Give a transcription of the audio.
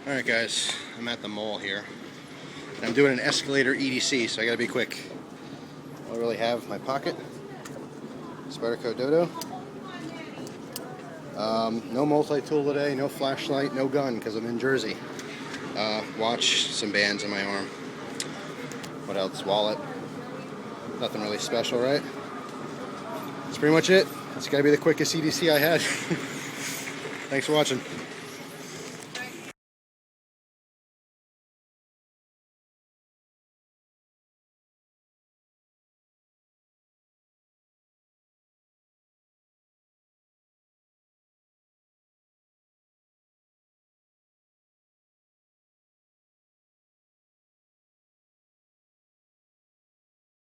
Alright guys, I'm at the mall here. And I'm doing an Escalator EDC, so I gotta be quick. I don't really have my pocket. Spyderco Dodo. No multi-tool today, no flashlight, no gun, because I'm in Jersey. Watch, some bands on my arm. What else? Wallet. Nothing really special, right? That's pretty much it. That's gotta be the quickest EDC I had. Thanks for watching.